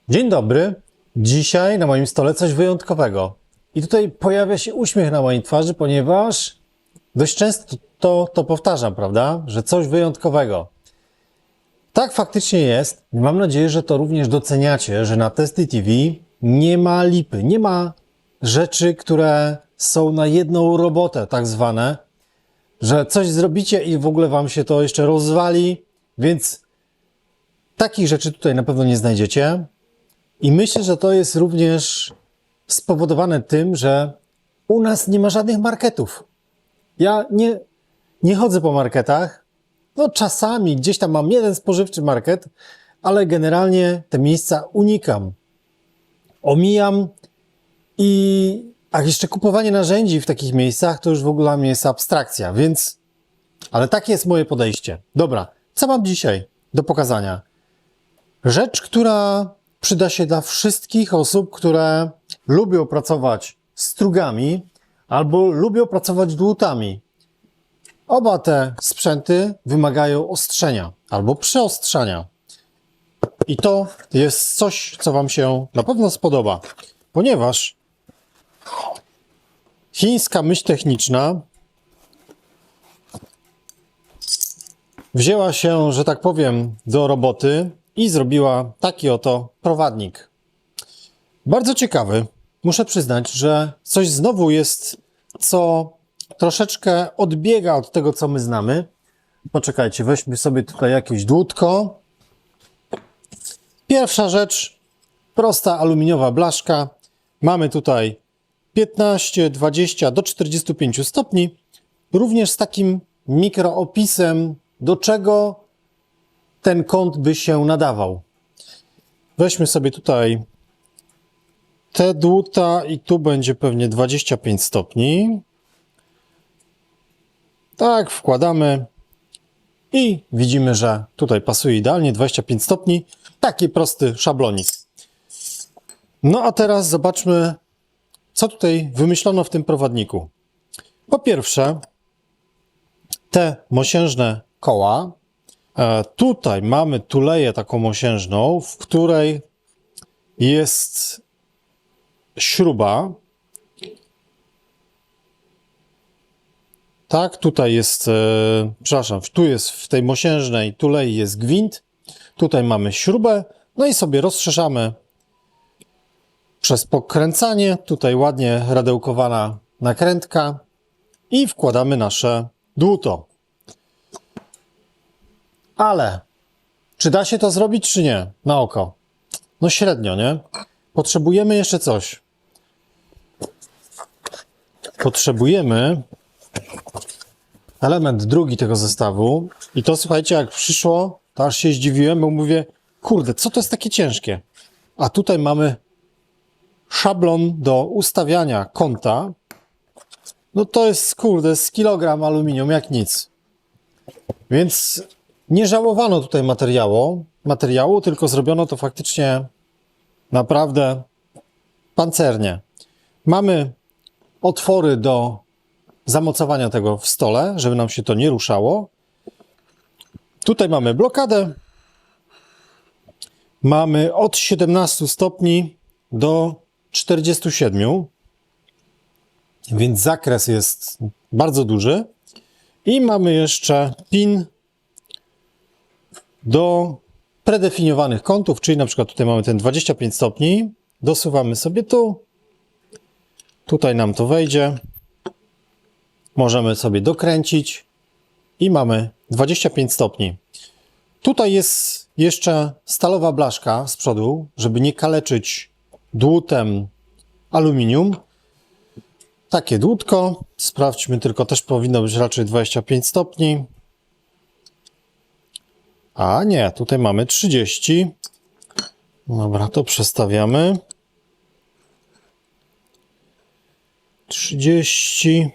Dzień dobry. Dzisiaj na moim stole coś wyjątkowego. I tutaj pojawia się uśmiech na mojej twarzy, ponieważ dość często to powtarzam, prawda? Że coś wyjątkowego. Tak faktycznie jest. Mam nadzieję, że to również doceniacie, że na Testy TV nie ma lipy, nie ma rzeczy, które są na jedną robotę, tak zwane, że coś zrobicie i w ogóle wam się to jeszcze rozwali, więc takich rzeczy tutaj na pewno nie znajdziecie. I myślę, że to jest również spowodowane tym, że u nas nie ma żadnych marketów. Ja nie chodzę po marketach. No czasami gdzieś tam mam jeden spożywczy market, ale generalnie te miejsca unikam. Omijam a jeszcze kupowanie narzędzi w takich miejscach to już w ogóle dla mnie jest abstrakcja, więc... Ale takie jest moje podejście. Dobra, co mam dzisiaj do pokazania? Rzecz, która przyda się dla wszystkich osób, które lubią pracować strugami albo lubią pracować dłutami. Oba te sprzęty wymagają ostrzenia albo przeostrzania. I to jest coś, co wam się na pewno spodoba, ponieważ chińska myśl techniczna wzięła się, że tak powiem, do roboty i zrobiła taki oto prowadnik. Bardzo ciekawy. Muszę przyznać, że coś znowu jest, co troszeczkę odbiega od tego, co my znamy. Poczekajcie, weźmy sobie tutaj jakieś dłutko. Pierwsza rzecz, prosta aluminiowa blaszka. Mamy tutaj 15, 20 do 45 stopni. Również z takim mikroopisem, do czego ten kąt by się nadawał. Weźmy sobie tutaj te dłuta i tu będzie pewnie 25 stopni. Tak, wkładamy i widzimy, że tutaj pasuje idealnie 25 stopni. Taki prosty szablonik. No a teraz zobaczmy, co tutaj wymyślono w tym prowadniku. Po pierwsze, te mosiężne koła. Tutaj mamy tuleję taką mosiężną, w której jest śruba. Tak, tutaj jest, przepraszam, tu jest w tej mosiężnej tulei jest gwint. Tutaj mamy śrubę, no i sobie rozszerzamy przez pokręcanie. Tutaj ładnie radełkowana nakrętka i wkładamy nasze dłuto. Ale czy da się to zrobić, czy nie? Na oko. No średnio, nie? Potrzebujemy jeszcze coś. Potrzebujemy element drugi tego zestawu. I to, słuchajcie, jak przyszło, to aż się zdziwiłem, bo mówię, kurde, co to jest takie ciężkie? A tutaj mamy szablon do ustawiania kąta. No to jest, kurde, z kilogram aluminium, jak nic. Więc nie żałowano tutaj materiału, tylko zrobiono to faktycznie naprawdę pancernie. Mamy otwory do zamocowania tego w stole, żeby nam się to nie ruszało. Tutaj mamy blokadę. Mamy od 17 stopni do 47, więc zakres jest bardzo duży. I mamy jeszcze pin do predefiniowanych kątów, czyli na przykład tutaj mamy ten 25 stopni, dosuwamy sobie tu, tutaj nam to wejdzie, możemy sobie dokręcić i mamy 25 stopni. Tutaj jest jeszcze stalowa blaszka z przodu, żeby nie kaleczyć dłutem aluminium. Takie dłutko, sprawdźmy, tylko też powinno być raczej 25 stopni. A nie, tutaj mamy 30. Dobra, to przestawiamy. 30.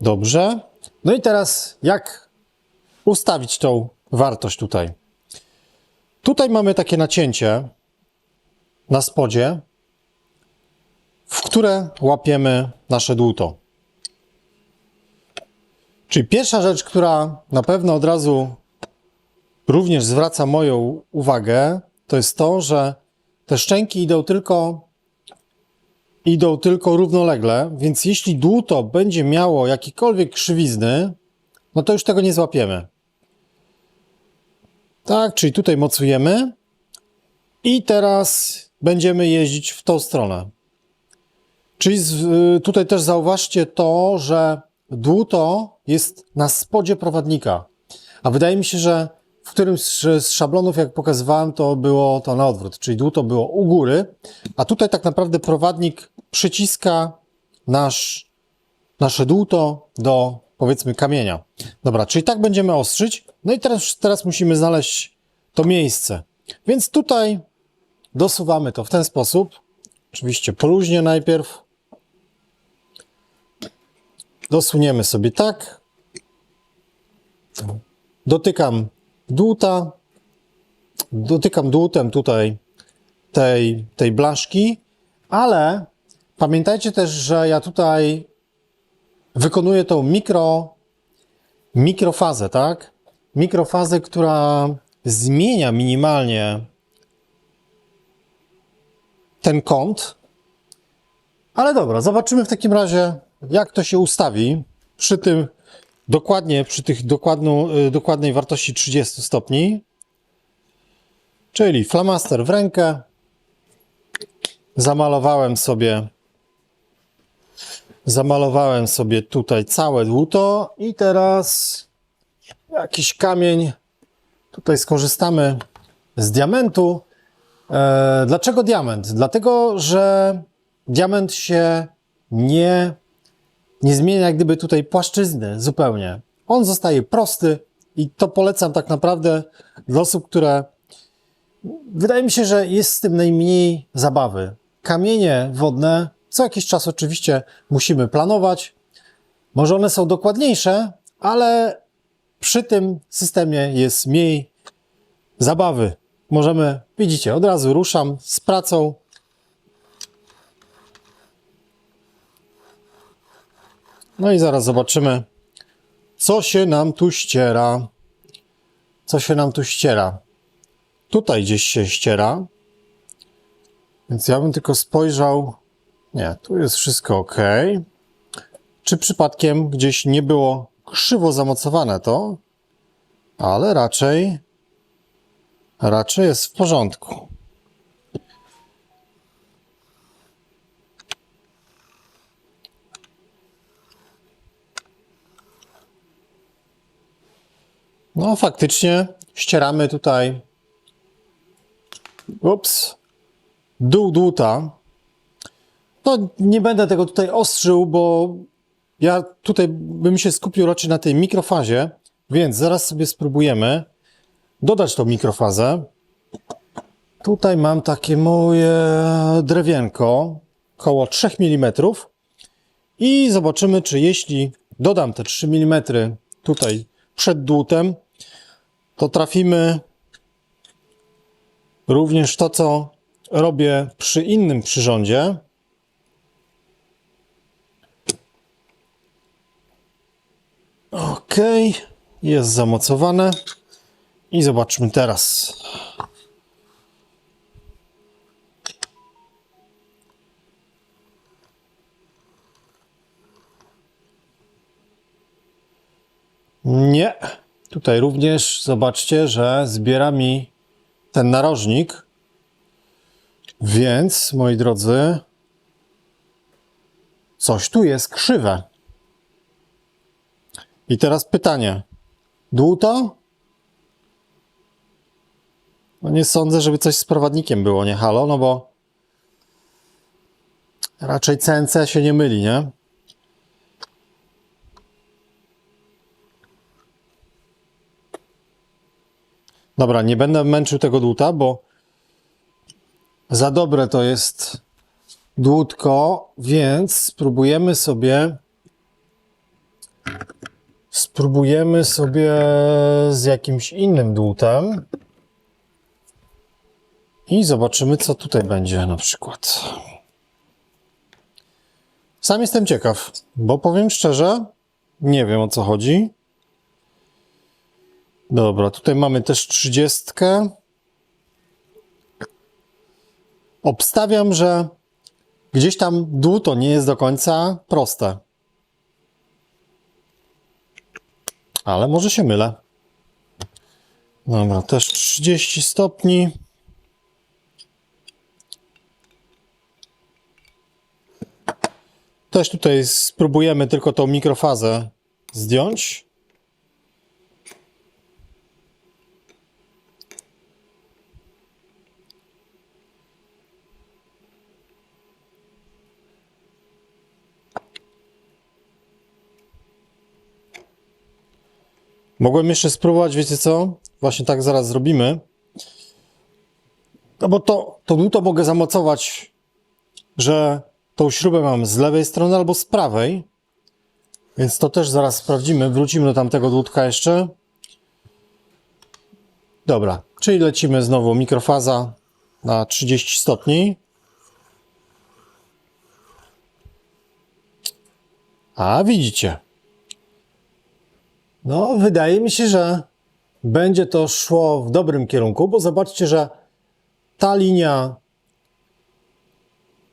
Dobrze. No i teraz jak ustawić tą wartość tutaj? Tutaj mamy takie nacięcie na spodzie, w które łapiemy nasze dłuto. Czyli pierwsza rzecz, która na pewno od razu również zwraca moją uwagę, to jest to, że te szczęki idą tylko równolegle, więc jeśli dłuto będzie miało jakiekolwiek krzywizny, no to już tego nie złapiemy. Tak, czyli tutaj mocujemy i teraz będziemy jeździć w tą stronę. Czyli tutaj też zauważcie to, że dłuto jest na spodzie prowadnika. A wydaje mi się, że w którymś z szablonów, jak pokazywałem, to było to na odwrót, czyli dłuto było u góry, a tutaj tak naprawdę prowadnik przyciska nasze dłuto do, powiedzmy, kamienia. Dobra, czyli tak będziemy ostrzyć. No i teraz musimy znaleźć to miejsce. Więc tutaj dosuwamy to w ten sposób. Oczywiście poluźnie najpierw. Dosuniemy sobie tak. Dotykam dłuta. Dotykam dłutem tutaj tej blaszki, ale pamiętajcie też, że ja tutaj wykonuję tą mikrofazę, tak? Mikrofazę, która zmienia minimalnie ten kąt. Ale dobra, zobaczymy w takim razie, jak to się ustawi przy tym przy tych dokładnej wartości 30 stopni. Czyli flamaster w rękę. Zamalowałem sobie tutaj całe dłuto i teraz jakiś kamień. Tutaj skorzystamy z diamentu. Dlaczego diament? Dlatego, że diament się nie zmienia jak gdyby tutaj płaszczyzny zupełnie. On zostaje prosty i to polecam tak naprawdę dla osób, które wydaje mi się, że jest z tym najmniej zabawy. Kamienie wodne co jakiś czas oczywiście musimy planować. Może one są dokładniejsze, ale przy tym systemie jest mniej zabawy. Możemy, widzicie, od razu ruszam z pracą. No i zaraz zobaczymy, co się nam tu ściera. Co się nam tu ściera? Tutaj gdzieś się ściera. Więc ja bym tylko spojrzał. Nie, tu jest wszystko ok. Czy przypadkiem gdzieś nie było krzywo zamocowane to? Ale raczej jest w porządku. No faktycznie ścieramy tutaj dół dłuta. No nie będę tego tutaj ostrzył, bo ja tutaj bym się skupił raczej na tej mikrofazie, więc zaraz sobie spróbujemy dodać tą mikrofazę. Tutaj mam takie moje drewienko, około 3 mm i zobaczymy, czy jeśli dodam te 3 mm tutaj przed dłutem, to trafimy również to, co robię przy innym przyrządzie. Ok, jest zamocowane i zobaczmy teraz. Nie, tutaj również zobaczcie, że zbiera mi ten narożnik, więc moi drodzy, coś tu jest krzywe. I teraz pytanie, dłuto? No nie sądzę, żeby coś z prowadnikiem było, nie halo, no bo raczej CNC się nie myli, nie? Dobra, nie będę męczył tego dłuta, bo za dobre to jest dłutko, więc spróbujemy sobie z jakimś innym dłutem i zobaczymy, co tutaj będzie na przykład. Sam jestem ciekaw, bo powiem szczerze, nie wiem, o co chodzi. Dobra, tutaj mamy też 30. Obstawiam, że gdzieś tam dłuto nie jest do końca proste. Ale może się mylę. Dobra, też 30 stopni. Też tutaj spróbujemy tylko tą mikrofazę zdjąć. Mogłem jeszcze spróbować, wiecie co? Właśnie tak zaraz zrobimy. No bo to dłuto mogę zamocować, że tą śrubę mam z lewej strony albo z prawej. Więc to też zaraz sprawdzimy. Wrócimy do tamtego dłutka jeszcze. Dobra, czyli lecimy znowu mikrofaza na 30 stopni. A widzicie. No, wydaje mi się, że będzie to szło w dobrym kierunku, bo zobaczcie, że ta linia,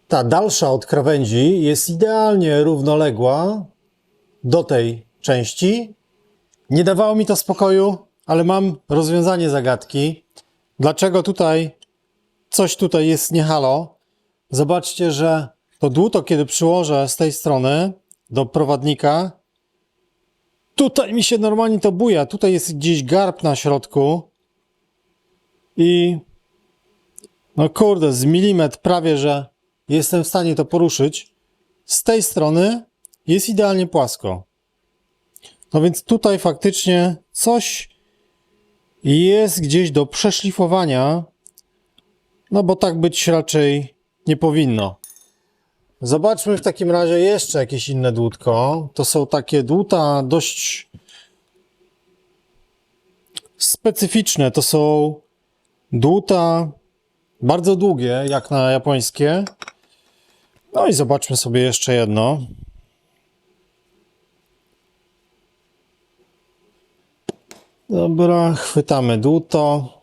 ta dalsza od krawędzi jest idealnie równoległa do tej części. Nie dawało mi to spokoju, ale mam rozwiązanie zagadki. Dlaczego tutaj coś tutaj jest nie halo? Zobaczcie, że to dłuto, kiedy przyłożę z tej strony do prowadnika, tutaj mi się normalnie to buja. Tutaj jest gdzieś garb na środku i no kurde, z milimetr prawie, że jestem w stanie to poruszyć. Z tej strony jest idealnie płasko. No więc tutaj faktycznie coś jest gdzieś do przeszlifowania, no bo tak być raczej nie powinno. Zobaczmy w takim razie jeszcze jakieś inne dłutko. To są takie dłuta dość specyficzne. To są dłuta bardzo długie, jak na japońskie. No i zobaczmy sobie jeszcze jedno. Dobra, chwytamy dłuto.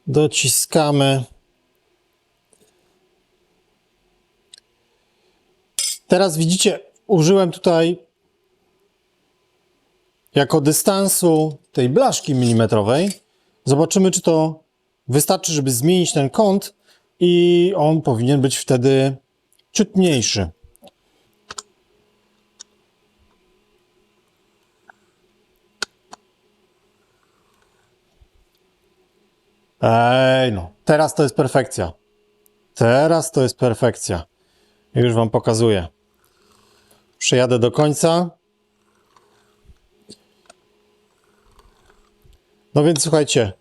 Dociskamy. Teraz widzicie, użyłem tutaj jako dystansu tej blaszki milimetrowej. Zobaczymy, czy to wystarczy, żeby zmienić ten kąt i on powinien być wtedy ciut mniejszy. Ej, no, teraz to jest perfekcja. Teraz to jest perfekcja. Już wam pokazuję. Przejadę do końca. No więc słuchajcie,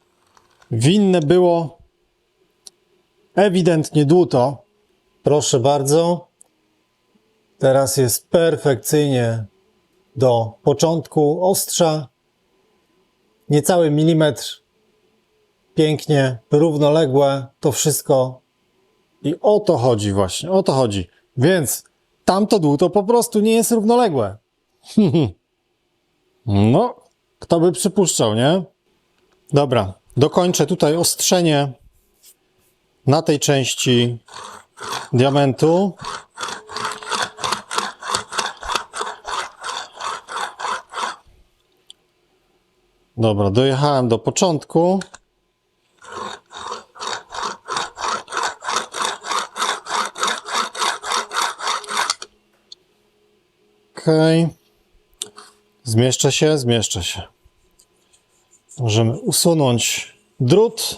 winne było ewidentnie dłuto. Proszę bardzo. Teraz jest perfekcyjnie do początku ostrza. Niecały milimetr. Pięknie, równoległe. To wszystko. I o to chodzi właśnie, o to chodzi. Więc tamto dłuto po prostu nie jest równoległe. No, kto by przypuszczał, nie? Dobra, dokończę tutaj ostrzenie na tej części diamentu. Dobra, dojechałem do początku. Okej. Zmieszczę się, zmieszczę się. Możemy usunąć drut.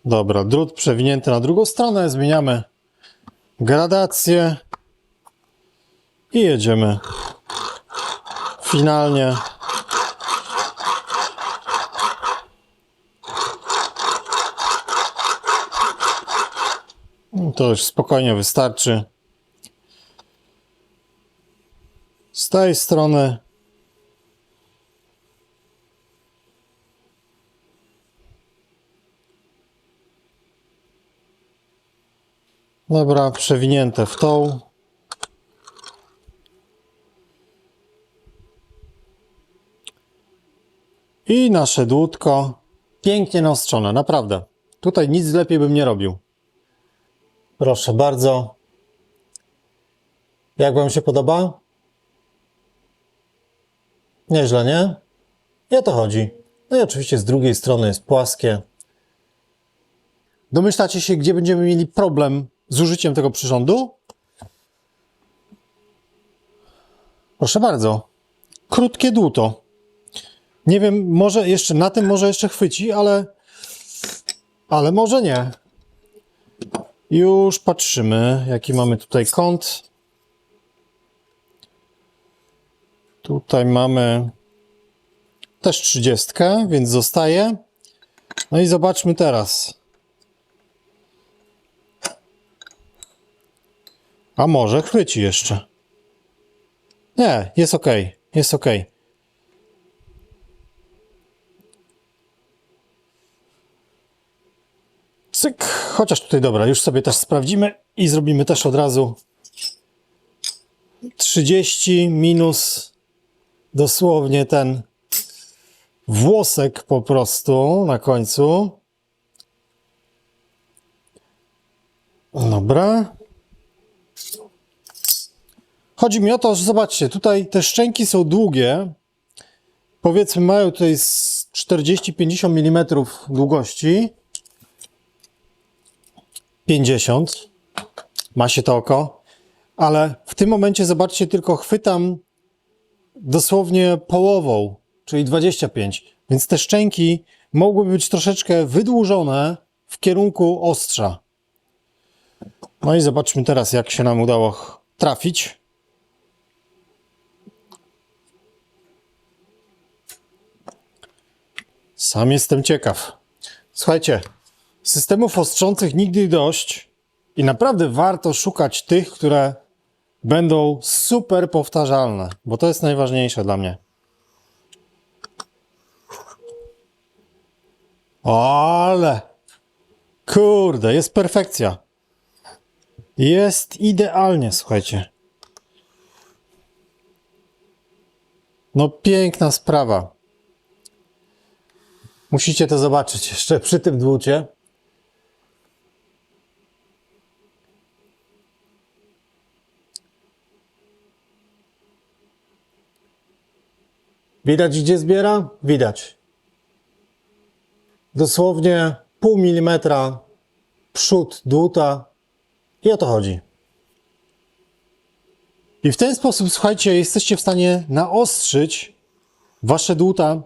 Dobra, drut przewinięty na drugą stronę. Zmieniamy gradację i jedziemy. Finalnie. To już spokojnie wystarczy. Z tej strony Dobra, przewinięte w tą. I nasze dłutko pięknie naostrzone, naprawdę. Tutaj nic lepiej bym nie robił. Proszę bardzo. Jak wam się podoba? Nieźle, nie? I o to chodzi. No i oczywiście z drugiej strony jest płaskie. Domyślacie się, gdzie będziemy mieli problem z użyciem tego przyrządu? Proszę bardzo. Krótkie dłuto. Nie wiem, może jeszcze na tym może jeszcze chwyci, ale może nie. Już patrzymy, jaki mamy tutaj kąt. Tutaj mamy też 30, więc zostaje. No i zobaczmy teraz. A może chwyci jeszcze. Nie, jest ok, jest ok. Cyk, chociaż tutaj dobra, już sobie też sprawdzimy i zrobimy też od razu 30 minus dosłownie ten włosek po prostu na końcu. Dobra. Chodzi mi o to, że zobaczcie, tutaj te szczęki są długie. Powiedzmy mają tutaj 40-50 mm długości. 50. Ma się to oko. Ale w tym momencie, zobaczcie, tylko chwytam dosłownie połową, czyli 25. Więc te szczęki mogłyby być troszeczkę wydłużone w kierunku ostrza. No i zobaczmy teraz, jak się nam udało trafić. Sam jestem ciekaw. Słuchajcie, systemów ostrzących nigdy dość i naprawdę warto szukać tych, które będą super powtarzalne, bo to jest najważniejsze dla mnie. Ale kurde, jest perfekcja. Jest idealnie, słuchajcie. No piękna sprawa. Musicie to zobaczyć jeszcze przy tym dłucie. Widać, gdzie zbiera? Widać. Dosłownie pół milimetra przód dłuta i o to chodzi. I w ten sposób, słuchajcie, jesteście w stanie naostrzyć wasze dłuta.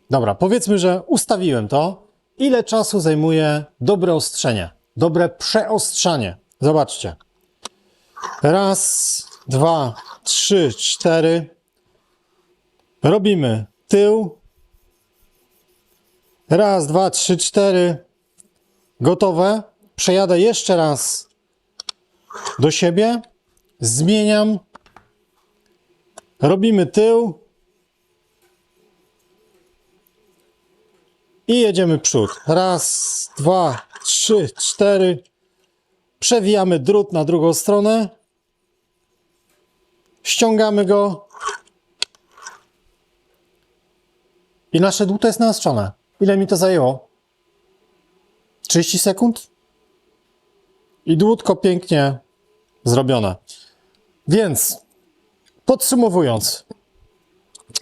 Dobra, powiedzmy, że ustawiłem to. Ile czasu zajmuje dobre ostrzenie? Dobre przeostrzanie. Zobaczcie. Raz, dwa, trzy, cztery. Robimy tył. Raz, dwa, trzy, cztery. Gotowe. Przejadę jeszcze raz do siebie. Zmieniam. Robimy tył. I jedziemy przód. Raz, dwa, trzy, cztery. Przewijamy drut na drugą stronę. Ściągamy go. I nasze dłuto jest naostrzone. Ile mi to zajęło? 30 sekund? I dłutko pięknie zrobione. Więc podsumowując,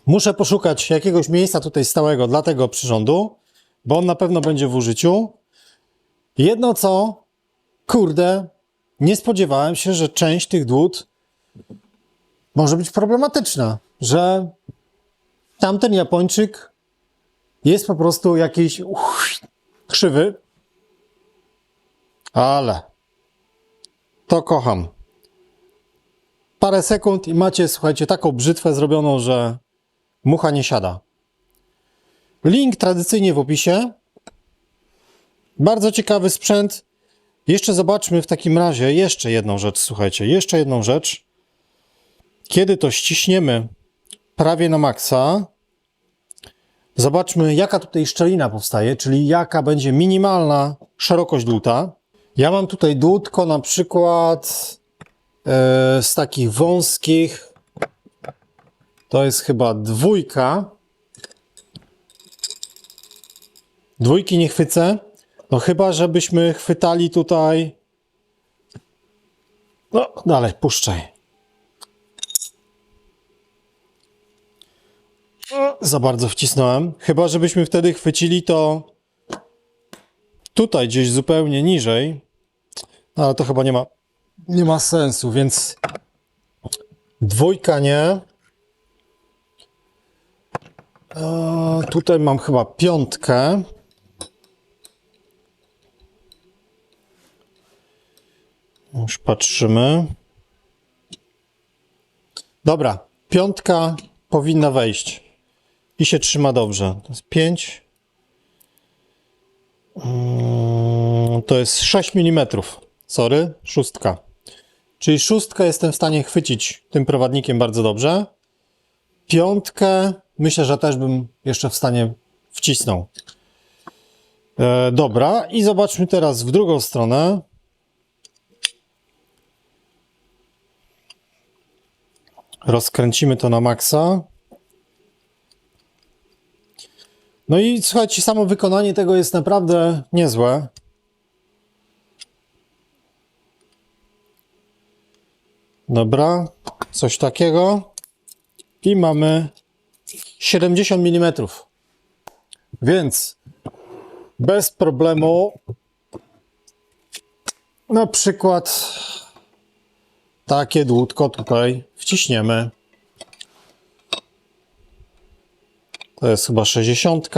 muszę poszukać jakiegoś miejsca tutaj stałego dla tego przyrządu, bo on na pewno będzie w użyciu. Jedno co, kurde, nie spodziewałem się, że część tych dłut może być problematyczna, że tamten Japończyk jest po prostu jakiś krzywy, ale to kocham. Parę sekund i macie, słuchajcie, taką brzytwę zrobioną, że mucha nie siada. Link tradycyjnie w opisie. Bardzo ciekawy sprzęt. Jeszcze zobaczmy w takim razie jeszcze jedną rzecz, słuchajcie, jeszcze jedną rzecz. Kiedy to ściśniemy prawie na maksa, zobaczmy, jaka tutaj szczelina powstaje, czyli jaka będzie minimalna szerokość dłuta. Ja mam tutaj dłutko na przykład z takich wąskich. To jest chyba 2. Dwójki nie chwycę. No chyba, żebyśmy chwytali tutaj. No, dalej, puszczaj. O, za bardzo wcisnąłem. Chyba, żebyśmy wtedy chwycili to tutaj gdzieś zupełnie niżej. No, ale to chyba nie ma sensu, więc 2 nie. Tutaj mam chyba 5. Już patrzymy. Dobra, 5 powinna wejść i się trzyma dobrze. To jest 5. To jest 6 mm. Sorry, 6. Czyli 6 jestem w stanie chwycić tym prowadnikiem bardzo dobrze. 5 myślę, że też bym jeszcze w stanie wcisnął. Dobra, i zobaczmy teraz w drugą stronę. Rozkręcimy to na maksa. No i słuchajcie, samo wykonanie tego jest naprawdę niezłe. Dobra, coś takiego. I mamy 70 mm. Więc bez problemu na przykład takie dłutko tutaj wciśniemy. To jest chyba 60.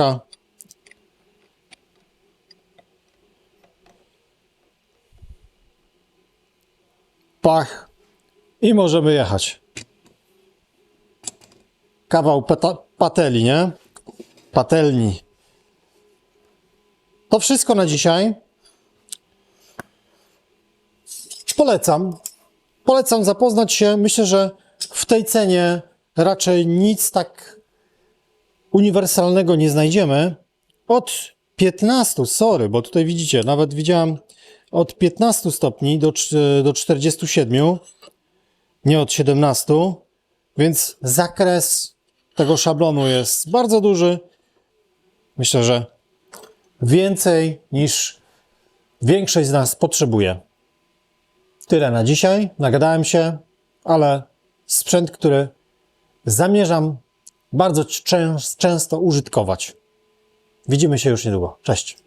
Pach. I możemy jechać. Kawał patelni, nie? Patelni. To wszystko na dzisiaj. Polecam. Polecam zapoznać się. Myślę, że w tej cenie raczej nic tak uniwersalnego nie znajdziemy. Od 15, sorry, bo tutaj widzicie, nawet widziałem od 15 stopni do 47, nie od 17, więc zakres tego szablonu jest bardzo duży. Myślę, że więcej niż większość z nas potrzebuje. Tyle na dzisiaj. Nagadałem się, ale sprzęt, który zamierzam bardzo często użytkować. Widzimy się już niedługo. Cześć.